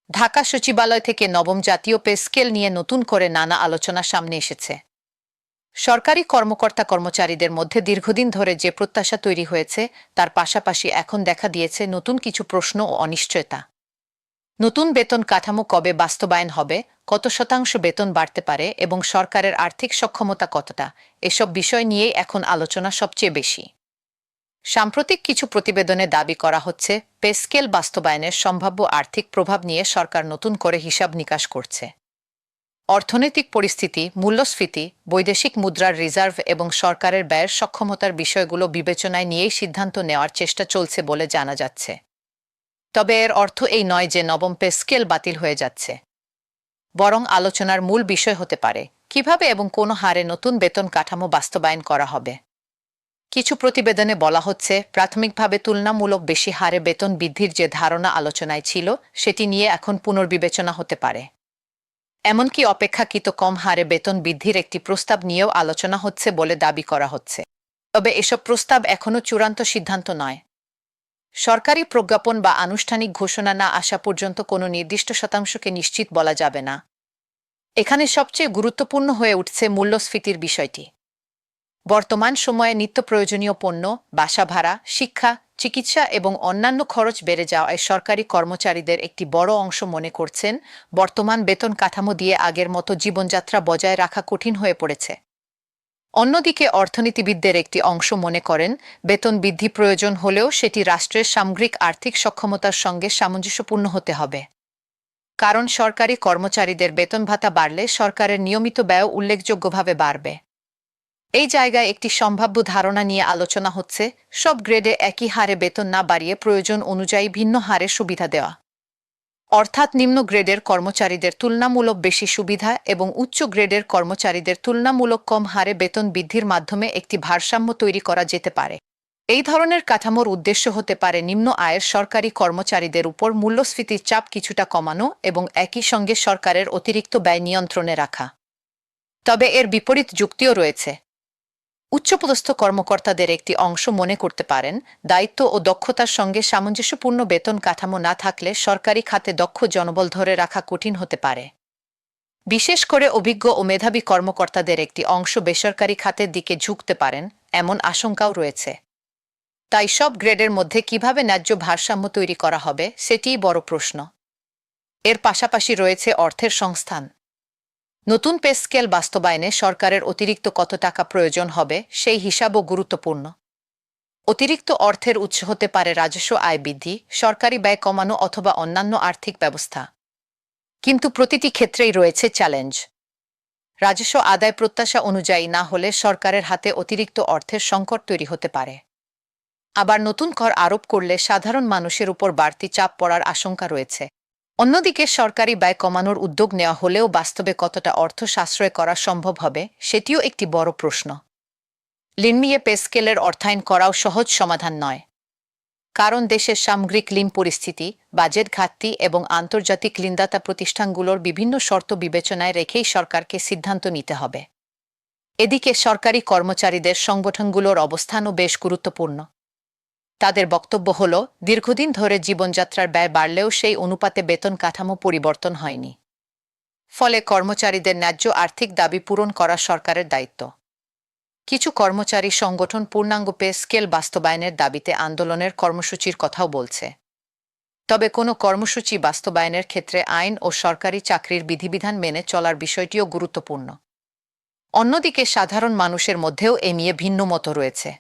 ঢাকা সচিবালয় থেকে নবম জাতীয় পে স্কেল নিয়ে নতুন করে নানা আলোচনা সামনে এসেছে। সরকারি কর্মকর্তা কর্মচারীদের মধ্যে দীর্ঘদিন ধরে যে প্রত্যাশা তৈরি হয়েছে তার পাশাপাশি এখন দেখা দিয়েছে নতুন কিছু প্রশ্ন ও অনিশ্চয়তা। নতুন বেতন কাঠামো কবে বাস্তবায়ন হবে, কত শতাংশ বেতন বাড়তে পারে এবং সরকারের আর্থিক সক্ষমতা কতটা, এসব বিষয় নিয়েই এখন আলোচনা সবচেয়ে বেশি। সাম্প্রতিক কিছু প্রতিবেদনে দাবি করা হচ্ছে পে স্কেল বাস্তবায়নের সম্ভাব্য আর্থিক প্রভাব নিয়ে সরকার নতুন করে হিসাব নিকাশ করছে। অর্থনৈতিক পরিস্থিতি, মূল্যস্ফীতি, বৈদেশিক মুদ্রার রিজার্ভ এবং সরকারের ব্যয়ের সক্ষমতার বিষয়গুলো বিবেচনায় নিয়েই সিদ্ধান্ত নেওয়ার চেষ্টা চলছে বলে জানা যাচ্ছে। তবে এর অর্থ এই নয় যে নবম পে স্কেল বাতিল হয়ে যাচ্ছে। বরং আলোচনার মূল বিষয় হতে পারে কিভাবে এবং কোন হারে নতুন বেতন কাঠামো বাস্তবায়ন করা হবে। কিছু প্রতিবেদনে বলা হচ্ছে প্রাথমিকভাবে তুলনামূলক বেশি হারে বেতন বৃদ্ধির যে ধারণা আলোচনায় ছিল সেটি নিয়ে এখন পুনর্বিবেচনা হতে পারে। এমনকি অপেক্ষাকৃত কম হারে বেতন বৃদ্ধির একটি প্রস্তাব নিয়েও আলোচনা হচ্ছে বলে দাবি করা হচ্ছে। তবে এসব প্রস্তাব এখনও চূড়ান্ত সিদ্ধান্ত নয়। সরকারি প্রজ্ঞাপন বা আনুষ্ঠানিক ঘোষণা না আসা পর্যন্ত কোনো নির্দিষ্ট শতাংশকে নিশ্চিত বলা যাবে না। এখানে সবচেয়ে গুরুত্বপূর্ণ হয়ে উঠছে মূল্যস্ফীতির বিষয়টি। বর্তমান সময়ে নিত্য প্রয়োজনীয় পণ্য, বাসা ভাড়া, শিক্ষা, চিকিৎসা এবং অন্যান্য খরচ বেড়ে যাওয়ায় সরকারি কর্মচারীদের একটি বড় অংশ মনে করছেন বর্তমান বেতন কাঠামো দিয়ে আগের মতো জীবনযাত্রা বজায় রাখা কঠিন হয়ে পড়েছে। অন্যদিকে অর্থনীতিবিদদের একটি অংশ মনে করেন বেতন বৃদ্ধি প্রয়োজন হলেও সেটি রাষ্ট্রের সামগ্রিক আর্থিক সক্ষমতার সঙ্গে সামঞ্জস্যপূর্ণ হতে হবে। কারণ সরকারি কর্মচারীদের বেতন ভাতা বাড়লে সরকারের নিয়মিত ব্যয় উল্লেখযোগ্যভাবে বাড়বে। এই জায়গায় একটি সম্ভাব্য ধারণা নিয়ে আলোচনা হচ্ছে সব গ্রেডে একই হারে বেতন না বাড়িয়ে প্রয়োজন অনুযায়ী ভিন্ন হারে সুবিধা দেওয়া। অর্থাৎ নিম্ন গ্রেডের কর্মচারীদের তুলনামূলক বেশি সুবিধা এবং উচ্চ গ্রেডের কর্মচারীদের তুলনামূলক কম হারে বেতন বৃদ্ধির মাধ্যমে একটি ভারসাম্য তৈরি করা যেতে পারে। এই ধরনের কাঠামোর উদ্দেশ্য হতে পারে নিম্ন আয়ের সরকারি কর্মচারীদের উপর মূল্যস্ফীতির চাপ কিছুটা কমানো এবং একই সঙ্গে সরকারের অতিরিক্ত ব্যয় নিয়ন্ত্রণে রাখা। তবে এর বিপরীত যুক্তিও রয়েছে। উচ্চপদস্থ কর্মকর্তাদের একটি অংশ মনে করতে পারেন দায়িত্ব ও দক্ষতার সঙ্গে সামঞ্জস্যপূর্ণ বেতন কাঠামো না থাকলে সরকারি খাতে দক্ষ জনবল ধরে রাখা কঠিন হতে পারে। বিশেষ করে অভিজ্ঞ ও মেধাবী কর্মকর্তাদের একটি অংশ বেসরকারি খাতের দিকে ঝুঁকতে পারেন, এমন আশঙ্কাও রয়েছে। তাই সব গ্রেডের মধ্যে কিভাবে ন্যায্য ভারসাম্য তৈরি করা হবে সেটিই বড় প্রশ্ন। এর পাশাপাশি রয়েছে অর্থের সংস্থান। নতুন পে স্কেল বাস্তবায়নে সরকারের অতিরিক্ত কত টাকা প্রয়োজন হবে সেই হিসাবও গুরুত্বপূর্ণ। অতিরিক্ত অর্থের উৎস হতে পারে রাজস্ব আয় বৃদ্ধি, সরকারি ব্যয় কমানো অথবা অন্যান্য আর্থিক ব্যবস্থা। কিন্তু প্রতিটি ক্ষেত্রেই রয়েছে চ্যালেঞ্জ। রাজস্ব আদায় প্রত্যাশা অনুযায়ী না হলে সরকারের হাতে অতিরিক্ত অর্থের সংকট তৈরি হতে পারে। আবার নতুন কর আরোপ করলে সাধারণ মানুষের উপর বাড়তি চাপ পড়ার আশঙ্কা রয়েছে। অন্যদিকে সরকারি ব্যয় কমানোর উদ্যোগ নেওয়া হলেও বাস্তবে কতটা অর্থ সাশ্রয় করা সম্ভব হবে সেটিও একটি বড় প্রশ্ন। লিনমিয়ে পে স্কেলের অর্থায়ন করাও সহজ সমাধান নয়। কারণ দেশের সামগ্রিক ঋণ পরিস্থিতি, বাজেট ঘাটতি এবং আন্তর্জাতিক ঋণদাতা প্রতিষ্ঠানগুলোর বিভিন্ন শর্ত বিবেচনায় রেখেই সরকারকে সিদ্ধান্ত নিতে হবে। এদিকে সরকারি কর্মচারীদের সংগঠনগুলোর অবস্থানও বেশ গুরুত্বপূর্ণ। তাদের বক্তব্য হল দীর্ঘদিন ধরে জীবনযাত্রার ব্যয় বাড়লেও সেই অনুপাতে বেতন কাঠামো পরিবর্তন হয়নি। ফলে কর্মচারীদের ন্যায্য আর্থিক দাবি পূরণ করা সরকারের দায়িত্ব। কিছু কর্মচারী সংগঠন পূর্ণাঙ্গ পে স্কেল বাস্তবায়নের দাবিতে আন্দোলনের কর্মসূচির কথাও বলছে। তবে কোনো কর্মসূচি বাস্তবায়নের ক্ষেত্রে আইন ও সরকারি চাকরির বিধিবিধান মেনে চলার বিষয়টিও গুরুত্বপূর্ণ। অন্যদিকে সাধারণ মানুষের মধ্যেও এ নিয়ে ভিন্ন মত রয়েছে।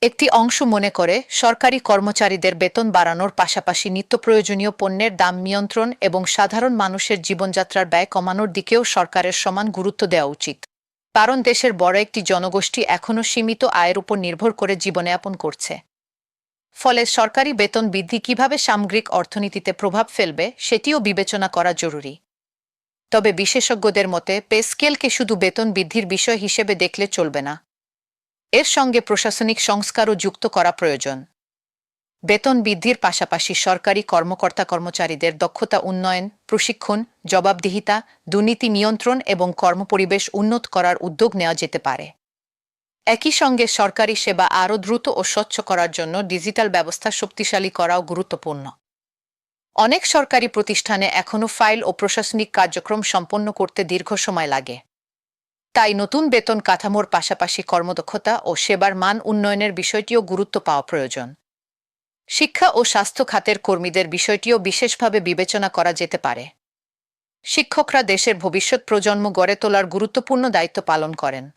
একটি অংশ মনে করে সরকারি কর্মচারীদের বেতন বাড়ানোর পাশাপাশি নিত্য প্রয়োজনীয় পণ্যের দাম নিয়ন্ত্রণ এবং সাধারণ মানুষের জীবনযাত্রার ব্যয় কমানোর দিকেও সরকারের সমান গুরুত্ব দেওয়া উচিত। কারণ দেশের বড় একটি জনগোষ্ঠী এখনও সীমিত আয়ের উপর নির্ভর করে জীবনযাপন করছে। ফলে সরকারি বেতন বৃদ্ধি কিভাবে সামগ্রিক অর্থনীতিতে প্রভাব ফেলবে সেটিও বিবেচনা করা জরুরি। তবে বিশেষজ্ঞদের মতে পে স্কেলকে শুধু বেতন বৃদ্ধির বিষয় হিসেবে দেখলে চলবে না। এর সঙ্গে প্রশাসনিক সংস্কারও যুক্ত করা প্রয়োজন। বেতন বৃদ্ধির পাশাপাশি সরকারি কর্মকর্তা কর্মচারীদের দক্ষতা উন্নয়ন, প্রশিক্ষণ, জবাবদিহিতা, দুর্নীতি নিয়ন্ত্রণ এবং কর্মপরিবেশ উন্নত করার উদ্যোগ নেওয়া যেতে পারে। একই সঙ্গে সরকারি সেবা আরও দ্রুত ও স্বচ্ছ করার জন্য ডিজিটাল ব্যবস্থা শক্তিশালী করাও গুরুত্বপূর্ণ। অনেক সরকারি প্রতিষ্ঠানে এখনও ফাইল ও প্রশাসনিক কার্যক্রম সম্পন্ন করতে দীর্ঘ সময় লাগে। তাই নতুন বেতন কাঠামোর পাশাপাশি কর্মদক্ষতা ও সেবার মান উন্নয়নের বিষয়টিও গুরুত্ব পাওয়া প্রয়োজন। শিক্ষা ও স্বাস্থ্য খাতের কর্মীদের বিষয়টিও বিশেষভাবে বিবেচনা করা যেতে পারে। শিক্ষকরা দেশের ভবিষ্যৎ প্রজন্ম গড়ে তোলার গুরুত্বপূর্ণ দায়িত্ব পালন করেন।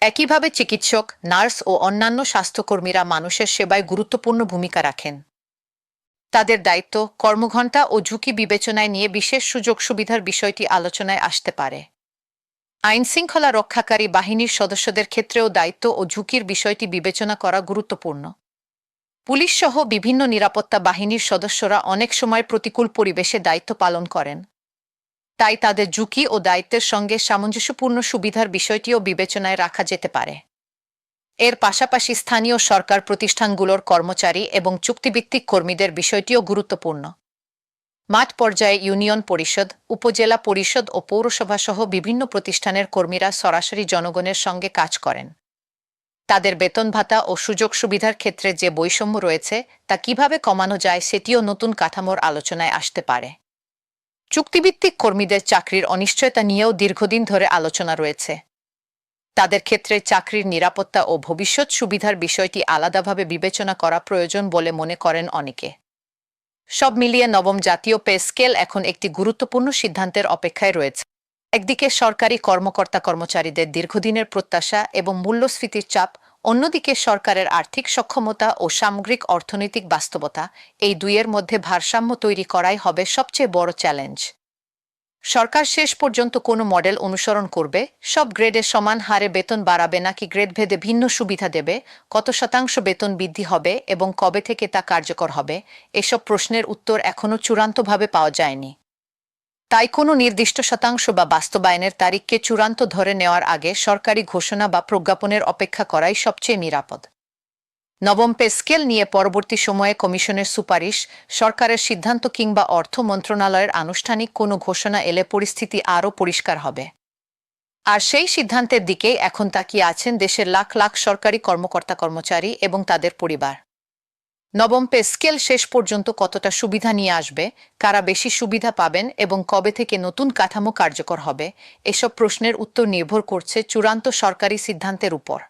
একইভাবে চিকিৎসক, নার্স ও অন্যান্য স্বাস্থ্যকর্মীরা মানুষের সেবায় গুরুত্বপূর্ণ ভূমিকা রাখেন। তাদের দায়িত্ব, কর্মঘণ্টা ও ঝুঁকি বিবেচনায় নিয়ে বিশেষ সুযোগ সুবিধার বিষয়টি আলোচনায় আসতে পারে। আইনশৃঙ্খলা রক্ষাকারী বাহিনীর সদস্যদের ক্ষেত্রেও দায়িত্ব ও ঝুঁকির বিষয়টি বিবেচনা করা গুরুত্বপূর্ণ। পুলিশ সহ বিভিন্ন নিরাপত্তা বাহিনীর সদস্যরা অনেক সময় প্রতিকূল পরিবেশে দায়িত্ব পালন করেন। তাই তাদের ঝুঁকি ও দায়িত্বের সঙ্গে সামঞ্জস্যপূর্ণ সুবিধার বিষয়টিও বিবেচনায় রাখা যেতে পারে। এর পাশাপাশি স্থানীয় সরকার প্রতিষ্ঠানগুলোর কর্মচারী এবং চুক্তিভিত্তিক কর্মীদের বিষয়টিও গুরুত্বপূর্ণ। মাঠ পর্যায়ে ইউনিয়ন পরিষদ, উপজেলা পরিষদ ও পৌরসভা সহ বিভিন্ন প্রতিষ্ঠানের কর্মীরা সরাসরি জনগণের সঙ্গে কাজ করেন। তাদের বেতন ভাতা ও সুযোগ সুবিধার ক্ষেত্রে যে বৈষম্য রয়েছে তা কিভাবে কমানো যায় সেটিও নতুন কাঠামোর আলোচনায় আসতে পারে। চুক্তিভিত্তিক কর্মীদের চাকরির অনিশ্চয়তা নিয়েও দীর্ঘদিন ধরে আলোচনা রয়েছে। তাদের ক্ষেত্রে চাকরির নিরাপত্তা ও ভবিষ্যৎ সুবিধার বিষয়টি আলাদাভাবে বিবেচনা করা প্রয়োজন বলে মনে করেন অনেকে। সব মিলিয়ে নবম জাতীয় পে স্কেল এখন একটি গুরুত্বপূর্ণ সিদ্ধান্তের অপেক্ষায় রয়েছে। একদিকে সরকারি কর্মকর্তা-কর্মচারীদের দীর্ঘদিনের প্রত্যাশা এবং মূল্যস্ফীতির চাপ, অন্যদিকে সরকারের আর্থিক সক্ষমতা ও সামগ্রিক অর্থনৈতিক বাস্তবতা, এই দুইয়ের মধ্যে ভারসাম্য তৈরি করাই হবে সবচেয়ে বড় চ্যালেঞ্জ। সরকার শেষ পর্যন্ত কোনো মডেল অনুসরণ করবে, সব গ্রেডে সমান হারে বেতন বাড়াবে নাকি গ্রেডভেদে ভিন্ন সুবিধা দেবে, কত শতাংশ বেতন বৃদ্ধি হবে এবং কবে থেকে তা কার্যকর হবে, এসব প্রশ্নের উত্তর এখনও চূড়ান্তভাবে পাওয়া যায়নি। তাই কোনো নির্দিষ্ট শতাংশ বা বাস্তবায়নের তারিখকে চূড়ান্ত ধরে নেওয়ার আগে সরকারি ঘোষণা বা প্রজ্ঞাপনের অপেক্ষা করাই সবচেয়ে নিরাপদ। নবম পে স্কেল নিয়ে পরবর্তী সময়ে কমিশনের সুপারিশ, সরকারের সিদ্ধান্ত কিংবা অর্থ মন্ত্রণালয়ের আনুষ্ঠানিক কোনো ঘোষণা এলে পরিস্থিতি আরও পরিষ্কার হবে। আর সেই সিদ্ধান্তের দিকেই এখন তাকিয়ে আছেন দেশের লাখ লাখ সরকারি কর্মকর্তা-কর্মচারী এবং তাদের পরিবার। নবম পে স্কেল শেষ পর্যন্ত কতটা সুবিধা নিয়ে আসবে, কারা বেশি সুবিধা পাবেন এবং কবে থেকে নতুন কাঠামো কার্যকর হবে, এসব প্রশ্নের উত্তর নির্ভর করছে চূড়ান্ত সরকারি সিদ্ধান্তের উপর।